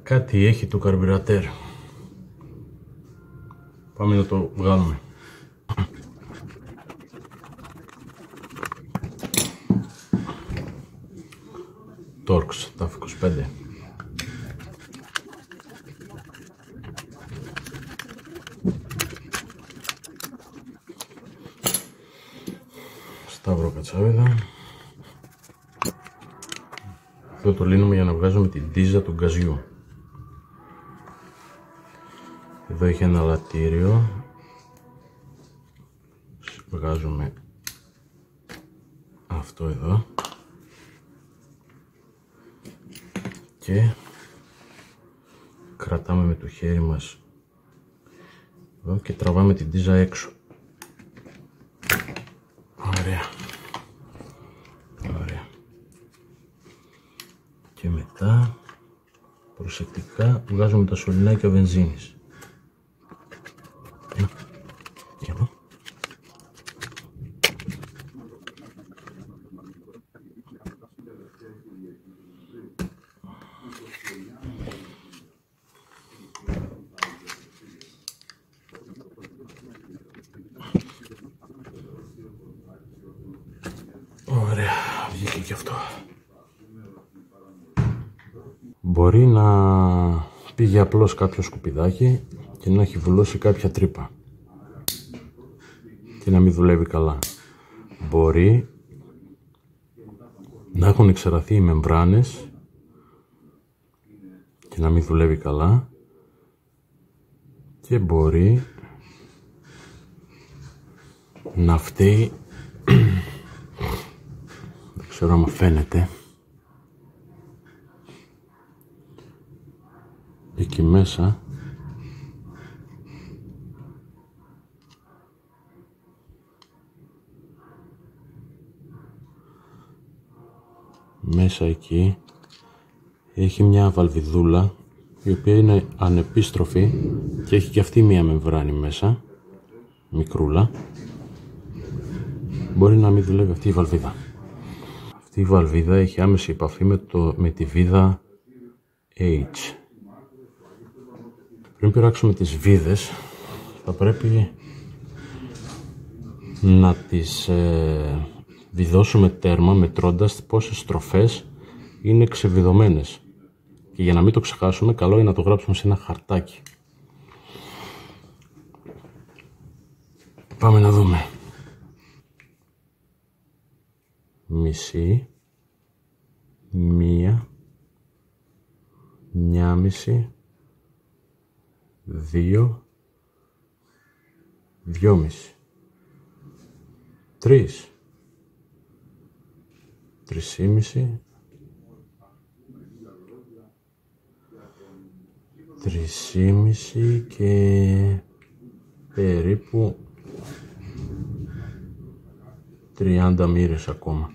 Κάτι έχει το καρμπυρατέρ. Πάμε να το βγάλουμε. Torx, τα 25. Σταύρο κατσάβιδα. Αυτό το λύνουμε για να βγάζουμε την τίζα του γκαζιού. Εδώ έχει ένα λατήριο. Βγάζουμε αυτό εδώ και κρατάμε με το χέρι μας εδώ και τραβάμε την τίζα έξω. Ωραία. Ωραία. Και μετά προσεκτικά βγάζουμε τα σωληνάκια βενζίνης. Ωραία, βγήκε και αυτό. Μπορεί να πήγε απλώς κάποιο σκουπιδάκι και να έχει βουλώσει κάποια τρύπα και να μην δουλεύει καλά. Μπορεί να έχουν εξαραθεί οι μεμβράνες και να μην δουλεύει καλά και μπορεί να φταίει, δεν ξέρω αν φαίνεται, εκεί μέσα εκεί έχει μια βαλβιδούλα η οποία είναι ανεπίστροφη και έχει και αυτή μια μεμβράνη μέσα, μικρούλα. Μπορεί να μην δουλεύει αυτή η βαλβίδα. Αυτή η βαλβίδα έχει άμεση επαφή με τη βίδα H. Πριν πειράξουμε τις βίδες θα πρέπει να τις βιδώσουμε τέρμα μετρώντας πόσες στροφές είναι ξεβιδωμένες. Και για να μην το ξεχάσουμε, καλό είναι να το γράψουμε σε ένα χαρτάκι. Πάμε να δούμε. Μισή, μία, μια μισή, δύο, δυόμιση, τρεις, τρισήμιση, τρισήμιση και περίπου 30 μοίρες ακόμα.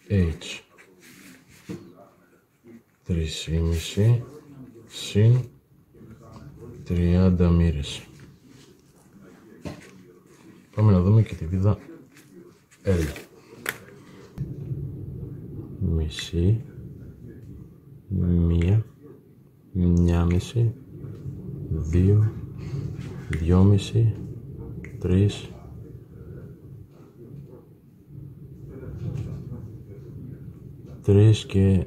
H 3,5 συν 30 μοίρες. Πάμε να δούμε και τη βίδα L. Μισή, μία, μια μισή, δύο, δυόμιση, τρεις, και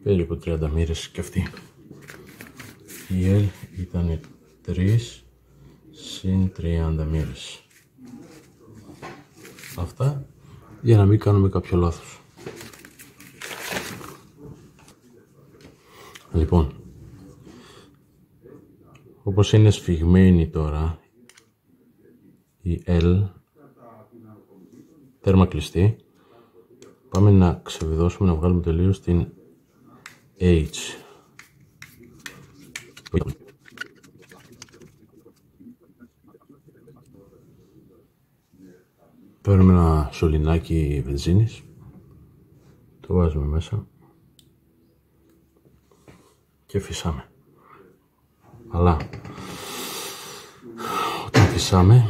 περίπου 30 μοίρες και αυτή. Η L ήταν 3 συν 30 μοίρες. Αυτά για να μην κάνουμε κάποιο λάθος. Λοιπόν, όπως είναι σφιγμένη τώρα η L, τέρμα κλειστή, πάμε να ξεβιδώσουμε, να βγάλουμε τελείως την H. Παίρνουμε ένα σωληνάκι βενζίνης, το βάζουμε μέσα και φυσάμε. Αλλά όταν φυσάμε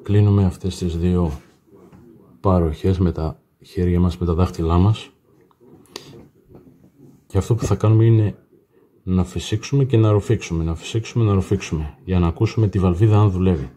κλείνουμε αυτές τις δύο παροχές με τα χέρια μας, με τα δάχτυλά μας, και αυτό που θα κάνουμε είναι να φυσήξουμε και να ρουφήξουμε, να φυσήξουμε, να ρουφήξουμε, για να ακούσουμε τη βαλβίδα αν δουλεύει.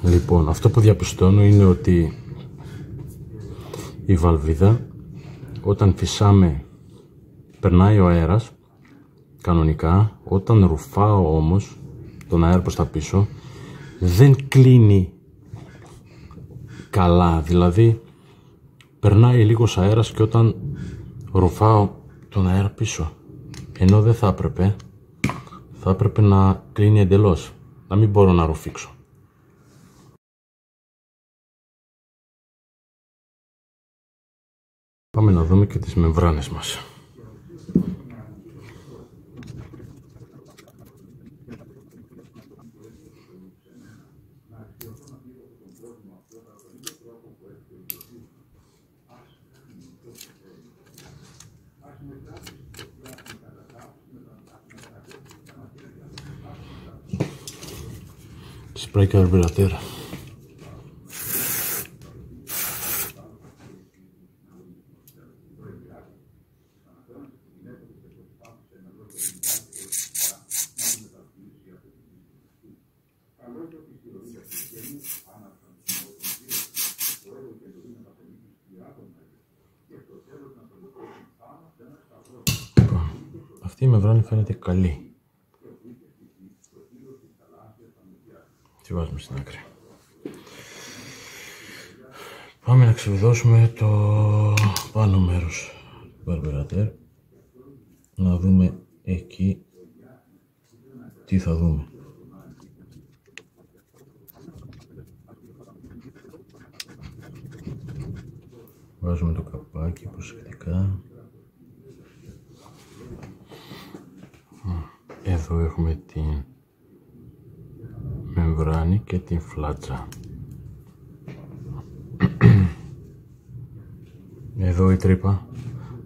Λοιπόν, αυτό που διαπιστώνω είναι ότι η βαλβίδα όταν φυσάμε περνάει ο αέρας κανονικά, όταν ρουφάω όμως τον αέρα προς τα πίσω δεν κλείνει καλά, δηλαδή περνάει λίγος αέρας και όταν ρουφάω τον αέρα πίσω, ενώ δεν θα έπρεπε, θα έπρεπε να κλείνει εντελώς, να μην μπορώ να ρουφήξω. Πάμε να δούμε και τις μεμβράνες μας. Spray carburetor. Αυτή η μεμβράνη φαίνεται καλή. Τι βάζουμε στην άκρη. Πάμε να ξεβιδώσουμε το πάνω μέρος του καρμπουρατέρ, να δούμε εκεί τι θα δούμε. Βάζουμε το καπάκι προσεκτικά. Εδώ έχουμε την μεμβράνη και την φλάτσα. Εδώ η τρύπα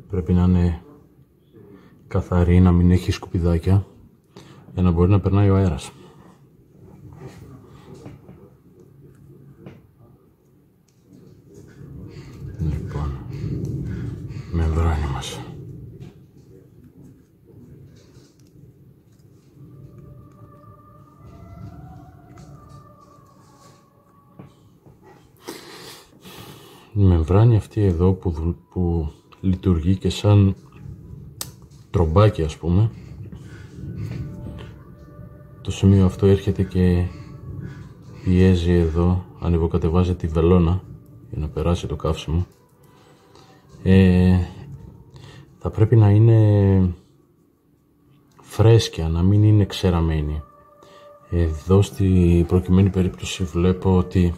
πρέπει να είναι καθαρή, να μην έχει σκουπιδάκια, για να μπορεί να περνάει ο αέρας. Λοιπόν, μεμβράνη μας. Η μεμβράνη αυτή εδώ που λειτουργεί και σαν τρομπάκι, ας πούμε, το σημείο αυτό έρχεται και πιέζει εδώ, ανεβοκατεβάζει τη βελόνα για να περάσει το καύσιμο. Θα πρέπει να είναι φρέσκια, να μην είναι ξεραμένη. Εδώ στη προκειμένη περίπτωση βλέπω ότι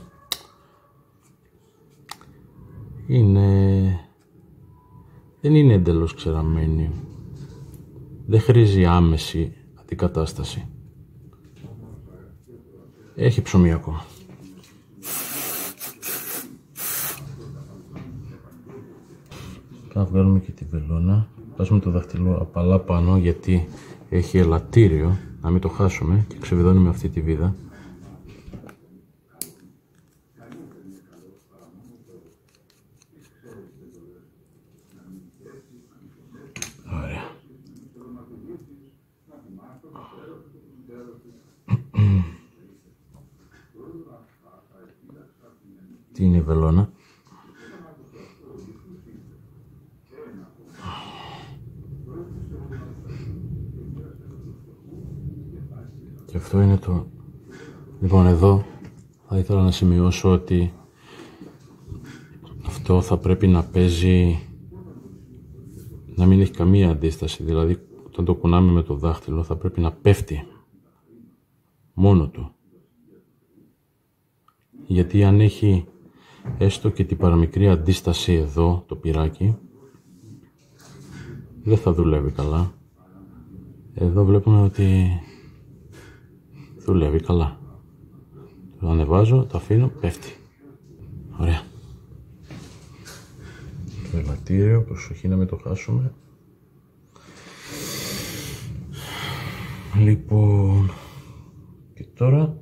δεν είναι εντελώς ξεραμένη. Δεν χρήζει άμεση αντικατάσταση. Έχει ψωμί ακόμα. Θα βγάλουμε και τη βελόνα. Βάζουμε το δαχτυλό απαλά πάνω γιατί έχει ελαττήριο, να μην το χάσουμε, και ξεβιδώνουμε αυτή τη βίδα. Ωραία. Αυτή είναι η βελόνα. Και αυτό είναι το... Λοιπόν, εδώ θα ήθελα να σημειώσω ότι αυτό θα πρέπει να παίζει, να μην έχει καμία αντίσταση. Δηλαδή, όταν το κουνάμε με το δάχτυλο θα πρέπει να πέφτει μόνο του. Γιατί αν έχει έστω και την παραμικρή αντίσταση εδώ, το πυράκι, δεν θα δουλεύει καλά. Εδώ βλέπουμε ότι δουλεύει καλά. Το ανεβάζω, το αφήνω, πέφτει. Ωραία. Το ελαττήριο, προσοχή να μην το χάσουμε. Λοιπόν, και τώρα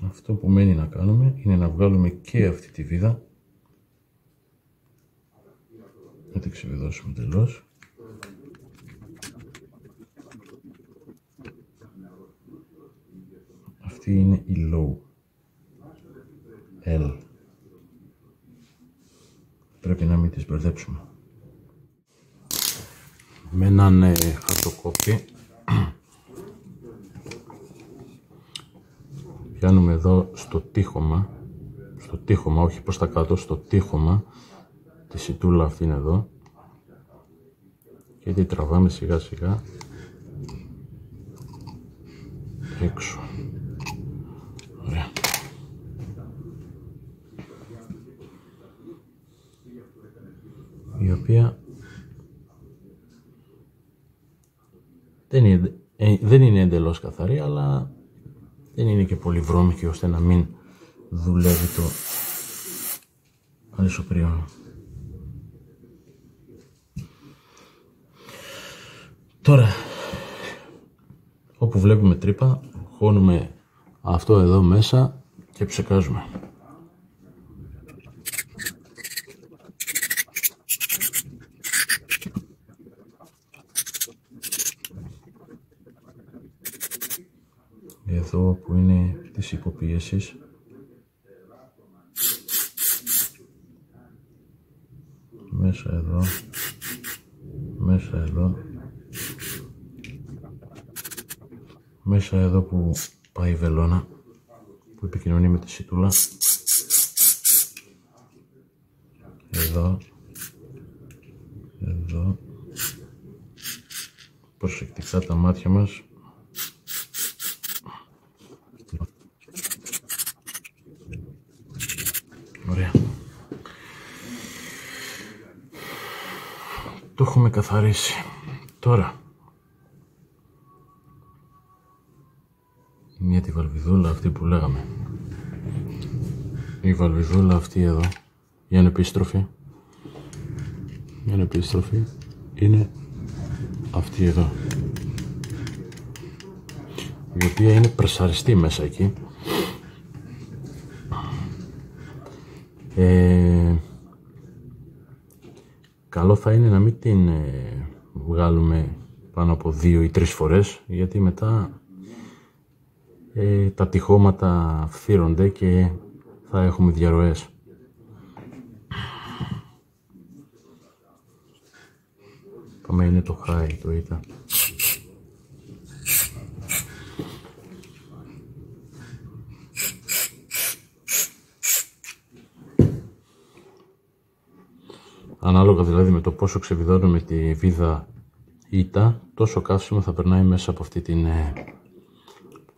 αυτό που μένει να κάνουμε είναι να βγάλουμε και αυτή τη βίδα. Να την ξεβιδώσουμε τελώς. Αυτή είναι η low L. Πρέπει να μην τις μπερδέψουμε. Με έναν χαρτοκόπι πιάνουμε εδώ στο τείχομα, όχι προς τα κάτω, στο τείχομα τη σιτούλα αυτή είναι εδώ και την τραβάμε σιγά σιγά έξω. Ωραία. Η οποία δεν είναι εντελώς καθαρή, αλλά δεν είναι και πολύ βρώμικη ώστε να μην δουλεύει το αλυσοπριόνο. Τώρα, όπου βλέπουμε τρύπα, χώνουμε αυτό εδώ μέσα και ψεκάζουμε. Εδώ που είναι της υποπίεσης, μέσα εδώ, μέσα εδώ, μέσα εδώ που πάει η βελόνα που επικοινωνεί με τη σιτούλα, εδώ, εδώ, προσεκτικά τα μάτια μας. Ωραία. Το έχουμε καθαρίσει. Τώρα μια τη βαλβιδούλα αυτή που λέγαμε. Η βαλβιδούλα αυτή εδώ, η ανεπίστροφη. Η ανεπίστροφη είναι αυτή εδώ, η οποία είναι πρεσαριστή μέσα εκεί. Καλό θα είναι να μην την βγάλουμε πάνω από 2 ή 3 φορές, γιατί μετά τα τυχώματα φθύρονται και θα έχουμε διαρροές. Πάμε, είναι το high, το ήτα. Ανάλογα δηλαδή με το πόσο ξεβιδώνουμε τη βίδα ήτα, τόσο καύσιμο θα περνάει μέσα από αυτή την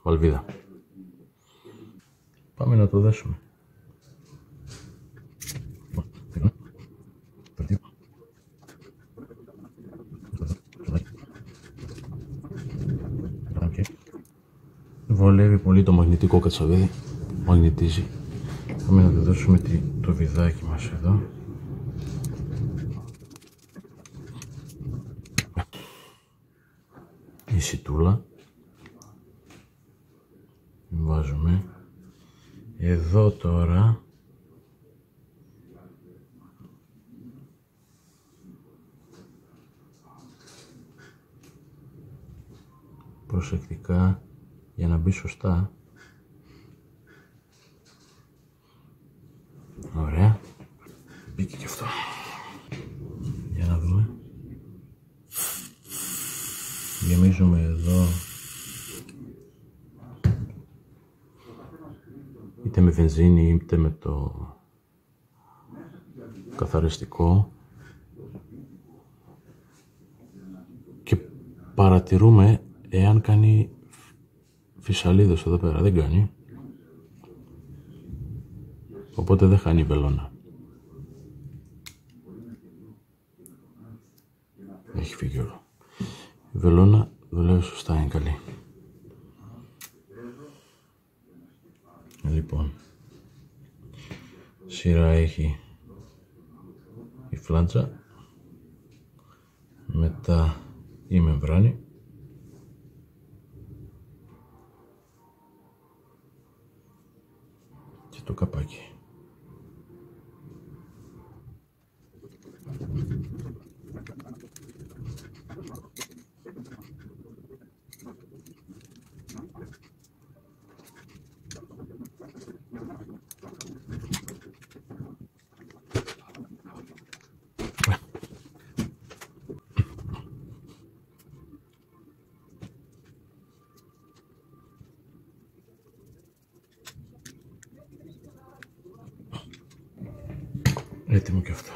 βαλβίδα. Πάμε να το δέσουμε. Βολεύει πολύ το μαγνητικό κατσαβίδι, μαγνητίζει. Πάμε να το δώσουμε το βιδάκι μας εδώ. Η σιτούλα. Βάζουμε. Εδώ τώρα προσεκτικά για να μπει σωστά. Γεμίζουμε εδώ είτε με βενζίνη είτε με το καθαριστικό και παρατηρούμε εάν κάνει φυσαλίδες εδώ πέρα. Δεν κάνει, οπότε δεν χάνει η βελόνα. Έχει φύγει όλο. Η βελόνα δουλεύει σωστά, είναι καλή. Λοιπόν, σειρά έχει η φλάντσα, μετά η μεμβράνη και το καπάκι. Έτοιμο και αυτό.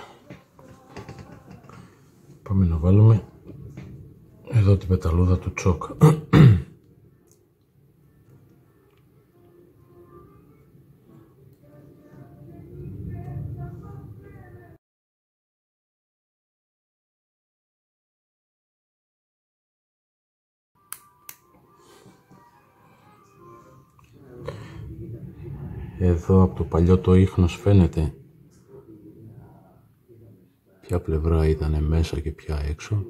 Πάμε να βάλουμε εδώ την πεταλούδα του τσόκ. Εδώ από το παλιό το ίχνος φαίνεται ποια πλευρά ήταν μέσα και ποια έξω.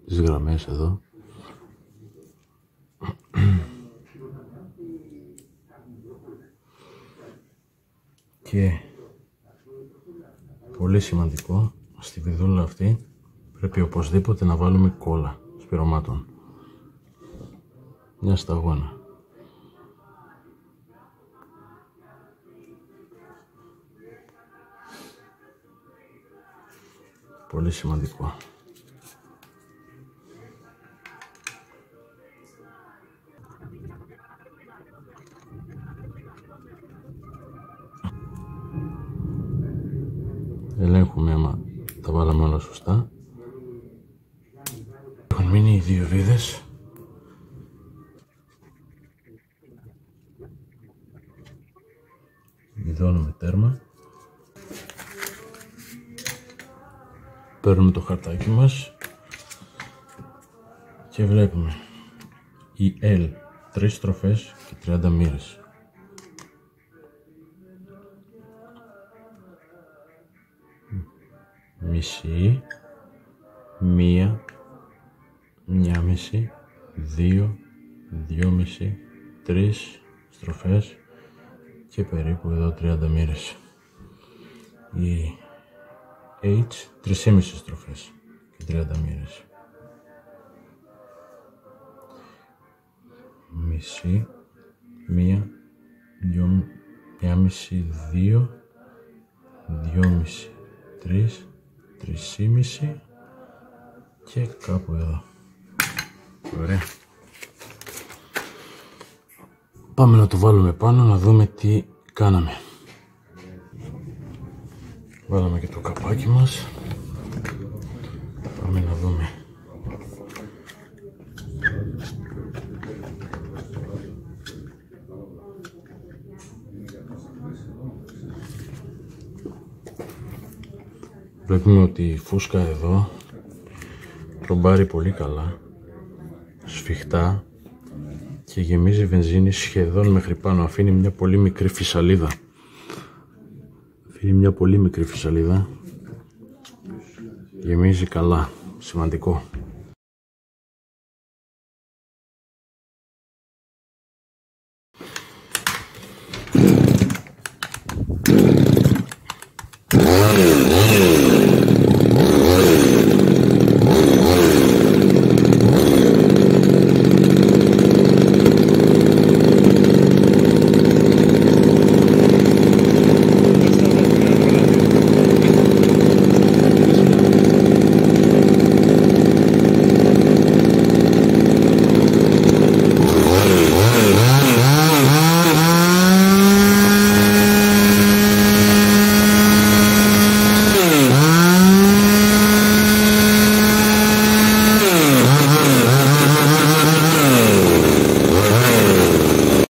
Τις γραμμές εδώ. Και πολύ σημαντικό, στη βιδούλα αυτή πρέπει οπωσδήποτε να βάλουμε κόλλα σπυρωμάτων. Μια σταγόνα. Πολύ σημαντικό. Ελέγχουμε άμα τα βάλαμε όλα σωστά. Έχουν μείνει οι δύο ρίδες. Βιδώνουμε τέρμα. Παίρνουμε το χαρτάκι μας και βλέπουμε η L 3 στροφές και 30 μοίρες. Μισή, μία, μια μισή, δύο, δυόμιση, 3 στροφές και περίπου εδώ 30 μοίρες. Η H 3,5 στροφές και 30 μοίρες. Μισή, μία, μια μισή, δύο, δυόμιση, 3, 3,5 και κάπου εδώ. Ωραία. Πάμε να το βάλουμε πάνω να δούμε τι κάναμε. Βάλαμε και το καπάκι μας. Πάμε να δούμε. Βλέπουμε ότι η φούσκα εδώ τρομπάρει πολύ καλά, σφιχτά και γεμίζει βενζίνη σχεδόν μέχρι πάνω. Αφήνει μια πολύ μικρή φυσαλίδα. Γεμίζει καλά. Σημαντικό.